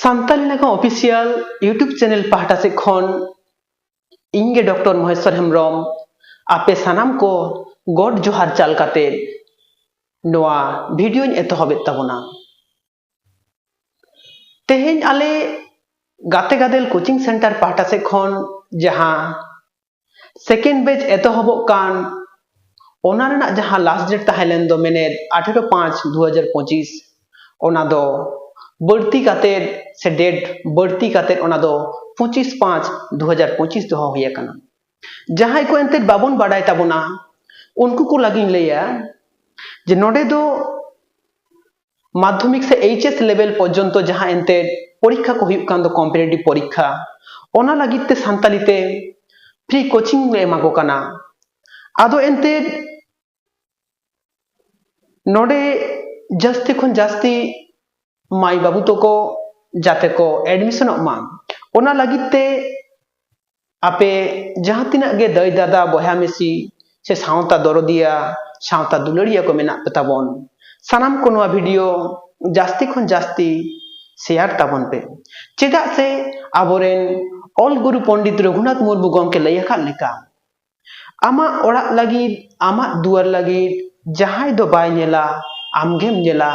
सान्ताली नागाम official YouTube channel पाहटा से खन इंगे doctor Maheshwar Hembrom आपे सानाम को गॉड जोहार चाल काते नोआ वीडियो एतहबेद ताबोना। तेहेन आले गाते गादेल कोचिंग सेंटर पाहटा से खन जहां सेकेंड बैच एतहबोग कान ओना रेना जहां लास्ट डेट ताहेलेन दो मेने 18/5/2025 ओना दो बढ़ती काते से डेट बढ़ती काते ओना दो 25/5/2025 दोहो हुई काना। जहां को एंते बाबन बाडाय ताबोना उनको को लागिन लेया जे नोडे दो माध्यमिक से एचएस लेवल पर्यंत जहां एंते परीक्षा को हुई कान दो कॉम्पिटिटिव परीक्षा ओना लागिते सान्तालीते फ्री कोचिंग ले एमाको काना। आदो एंते नोडे जास्ती खन जास्ती माई बाबू तो को जाते को एडमिशन मा ओना लागिते आपे जहां तिना गे दाई दादा बहा मिसी से सावता दरदिया सावता दुलड़िया को मेना ताबन सानाम को नोआ वीडियो जास्ती खन जास्ती शेयर ताबन पे चेदा से आबोरेन ऑल गुरु पंडित रघुनाथ मुर्मू गंके लैखा लेका आमा ओड़ा लगी आमा दुआर लगी जहां दो बाय नेला आमगेम नेला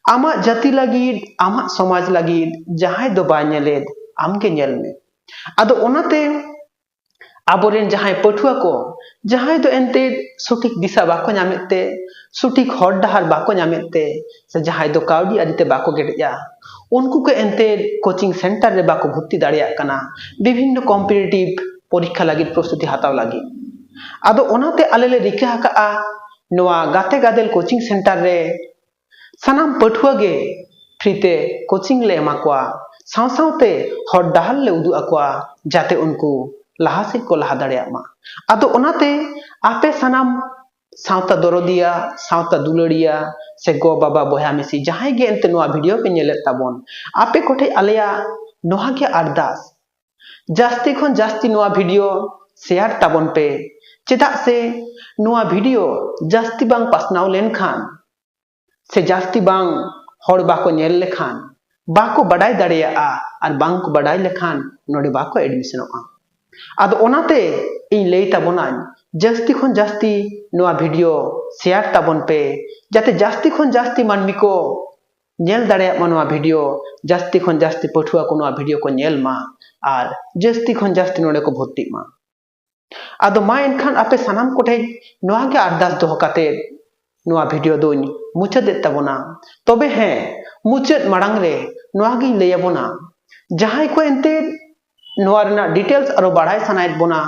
आमा जाति लगी आमा समाज लगी जहां दो बाय नेलेद आमगे नेल में। आदो ओनाते आबोरेन जहां पठुआ को जहां दो एंते सठिक दिशा बाको नामेते सठिक हर डाहार बाको नामेते से जहां दो कावडी आदिते बाको गेडया उनको के एंते कोचिंग सेंटर रे बाको भर्ती दाड़िया काना विभिन्न कॉम्पिटिटिव परीक्षा लगी प्रस्तुति हाताव लगी। आदो ओनाते आलेले रिका हका नोआ गाते गादेल कोचिंग सेंटर रे सानाम पठुआ गे फ्रीते कोचिंग ले एमाकोआ साव सावते हर डाहार ले उदु अकोआ जाते उनको लहा से को लहा दाड़िया मा। आदो ओनाते आपे सानाम सावता दरदिया सावता दुलड़िया से गो बाबा बहा मिसी जहां गे एंते नोआ वीडियो पे नेले ताबन आपे कोठे आलेया नोहा के अरदास जास्ती खन जास्ती नोआ वीडियो शेयर ताबन पे चेदा से नोआ वीडियो जास्ती बांग पासनाव लेन खान से जास्ती बांग हर बाको नेल लेखान बाको बडाय दाड़िया और बांग को बडाय लेखान नोडे बाको एडमिशनोआ। आदो ओनाते इन लई ताबोना जास्ती खन जास्ती नोआ वीडियो शेयर ताबन पे जाते जास्ती खन जास्ती मानमी को नेल दाड़िया मा नोआ वीडियो जास्ती खन जास्ती पठुआ को नोआ वीडियो को नेल मा और जास्ती खन जास्ती नोडे को भर्ती मा। आदो मा एनखान आपे सानाम कोठे नोआ के अरदास दोहो काते नोआ वीडियो दोन मुचाद ताबोना। तबे हैं मुचाद मांग रे नोआ गी लैयाबोना जहां को एंते नोआ रेना डिटेल्स आरो बाढ़ाई सनायत बोना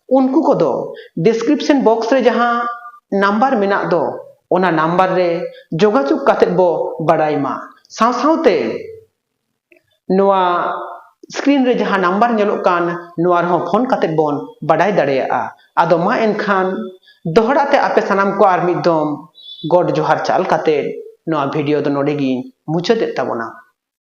उनको को दो डिस्क्रिप्शन बॉक्स रे जहां नंबर मेना दो ओना नंबर रे जोगाजोग काते बो बाढ़ाई मा साव सावते नोआ स्क्रीन रे जहां नंबर नेलोग कान नोआ रे फोन काते बोन बाढ़ाई दाड़िया। आदो मा एनखान दोहराते आपे सानाम को आर मिद दम गॉड जोहार चाल काते नोआ वीडियो दो नोडे गी मुचाद ताबोना।